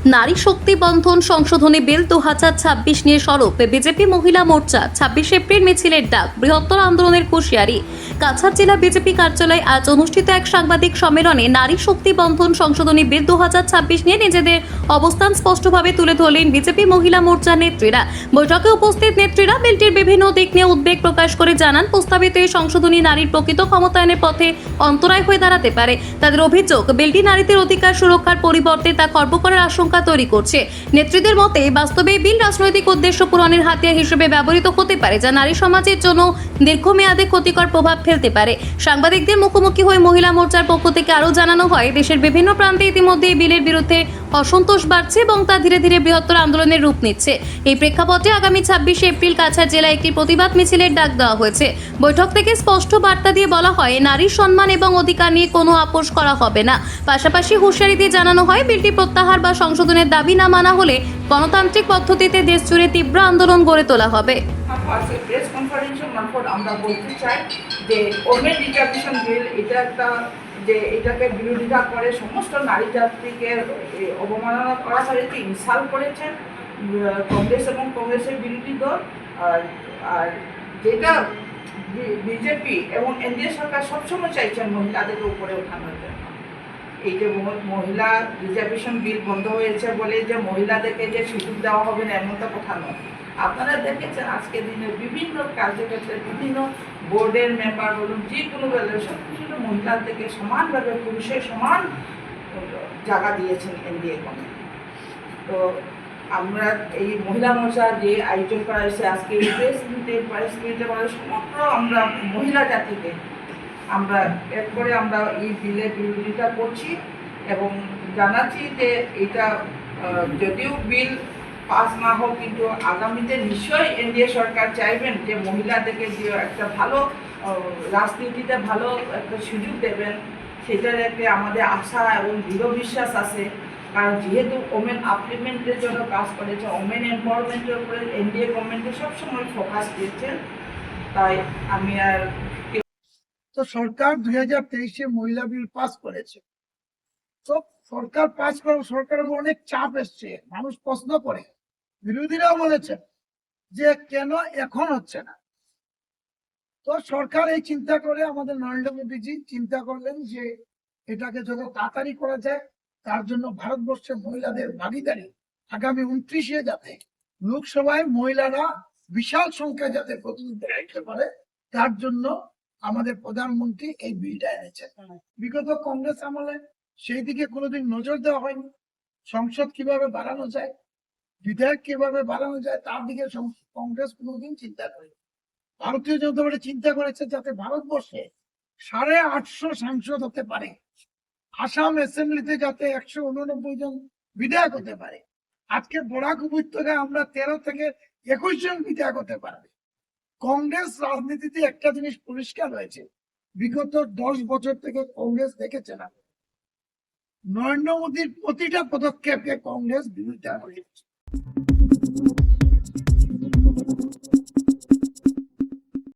নারী শক্তি বন্ধন সংশোধনী বিল 2026 নিয়ে সরব বিজেপি মহিলা মোর্চা। 26 এপ্রিল মিছিলের ডাক, বৃহত্তর আন্দোলনের হুঁশিয়ারি। কাছাড় জেলা বিজেপি কার্যালয়ে আজ অনুষ্ঠিত এক সাংবাদিক সম্মেলনে নারী শক্তি বন্ধন সংশোধনী বিল 2026 নিয়ে নিজেদের অবস্থান স্পষ্টভাবে তুলে ধরলেন বিজেপি মহিলা মোর্চার নেত্রীরা। বৈঠকে উপস্থিত নেত্রীরা বিলটির বিভিন্ন দিক নিয়ে উদ্বেগ প্রকাশ করে জানান, প্রস্তাবিত এই সংশোধনী নারীর প্রকৃত ক্ষমতায়নের পথে অন্তরায় হয়ে দাঁড়াতে পারে। তাদের অভিযোগ, বিলটি নারীদের অধিকার সুরক্ষার পরিবর্তে তা খর্ব করার আশঙ্কা তৈরি করছে। নেত্রীদের মতে, বাস্তবে এই বিল রাজনৈতিক উদ্দেশ্য পূরণের হাতিয়ার হিসেবে ব্যবহৃত হতে পারে, যা নারী সমাজের জন্য দীর্ঘমেয়াদে ক্ষতিকর প্রভাব ফেলতে পারে। সাংবাদিকদের মুখোমুখি হয়ে মহিলা মোর্চার পক্ষ থেকে আরও জানানো হয়, দেশের বিভিন্ন প্রান্তে ইতিমধ্যে এই বিলের বিরুদ্ধে অসন্তোষ বাড়ছে এবং তা ধীরে ধীরে বৃহত্তর আন্দোলনের রূপ নিচ্ছে। এই প্রেক্ষাপটে আগামী 26 এপ্রিল কাছাড় জেলায় একটি প্রতিবাদ মিছিলের ডাক দেওয়া হয়েছে। বৈঠক থেকে স্পষ্ট বার্তা দিয়ে বলা হয়, নারীর সম্মান এবং অধিকার নিয়ে কোনো আপোষ করা হবে না। পাশাপাশি হুঁশিয়ারি দিয়ে জানানো হয়, বিলটি প্রত্যাহার বা সংশোধনের দাবি না মানা হলে গণতান্ত্রিক পদ্ধতিতে দেশ জুড়ে তীব্র আন্দোলন গড়ে তোলা হবে। প্রেস কনফারেন্সের মারফত আমরা বলতে চাই যে ওমেন রিজার্ভেশন বিল এটাকে বিরোধিতা করে সমস্ত নারী জাতিকে অবমাননা করা হয়েছে, ইনসাল্ট করেছেন কংগ্রেস এবং কংগ্রেসের বিরোধী দল। আর যেটা বিজেপি এবং এনডিএ সরকার সবসময় চাইছেন মহিলাদেরকে উপরে ওঠানোর জন্য। এই যে মহিলা রিজার্ভেশন বিল বন্ধ হয়েছে বলে যে মহিলাদেরকে যে সুযোগ দেওয়া হবে না, এমনটা কথা নয়। আপনারা দেখেছেন আজকের দিনে বিভিন্ন কার্যক্ষেত্রে বিভিন্ন বোর্ডের মেম্বার বলুন, যে কোনো বেলায় সব কিছু মহিলাদেরকে সমানভাবে পুরুষের সমান জায়গা দিয়েছেন এনডিএ গভর্নমেন্ট। তো আমরা এই মহিলা মোর্চা যে আয়োজন করা হয়েছে আজকে এই প্রেস মিটে সমগ্র আমরা মহিলা জাতিকে আমরা এরপরে আমরা এই বিলের বিরোধিতা করছি এবং জানাচ্ছি যে এটা যদিও বিল পাস না হোক, কিন্তু আগামীতে নিশ্চয়ই এনডিএ সরকার চাইবেন যে মহিলাদেরকে যে একটা ভালো রাজনীতিতে ভালো একটা সুযোগ দেবেন। সেটার একটা আমাদের আশা এবং দৃঢ় বিশ্বাস আছে, কারণ যেহেতু ওমেন আপলিমেন্টের জন্য কাজ করেছে, ওমেন এম্পাওয়ারমেন্টের উপরে এনডিএ গভর্নমেন্টে সবসময় ফোকাস দিয়েছেন। তাই আমি আর তো সরকার 2023-এ মহিলা বিল পাস করেছে। তো সরকার পাস করার সরকারের উপর অনেক চাপ এসছে, মানুষ প্রশ্ন করে, বিরোধীরাও বলেছেন যে কেন এখন হচ্ছে না। তো সরকার এই চিন্তা করে, আমাদের নরেন্দ্র মোদীজি চিন্তা করলেন যে এটাকে যত তাড়াতাড়ি করা যায়, তার জন্য ভারতবর্ষের মহিলাদের ভাগিদারি আগামী 29-এ যাতে লোকসভায় মহিলারা বিশাল সংখ্যা যাতে প্রতিনিধিত্ব করতে পারে, তার জন্য আমাদের প্রধানমন্ত্রী এই বিলটা এনেছেন। বিগত কংগ্রেস আমলে সেই দিকে কোনোদিন নজর দেওয়া হয়নি। সংসদ কিভাবে বাড়ানো যায়, বিধায়ক কিভাবে বাড়ানো যায়, তার দিকে কংগ্রেস কোনোদিন চিন্তা করেনি। ভারতীয় জনতা পার্টি চিন্তা করেছে যাতে ভারতবর্ষে 850 সাংসদ হতে পারে, আসাম অ্যাসেম্বলিতে যাতে 189 জন বিধায়ক হতে পারে। আজকে বরাক উপত্যকায় আমরা 13 থেকে 21 জন বিধায়ক হতে পারবে। কংগ্রেস রাজনীতিতে একটা জিনিস পরিষ্কার হয়েছে, বিগত 10 বছর থেকে কংগ্রেস দেখেছে না, নরেন্দ্র মোদীর প্রতিটা পদক্ষেপকে কংগ্রেস বিরোধিতা করেছে।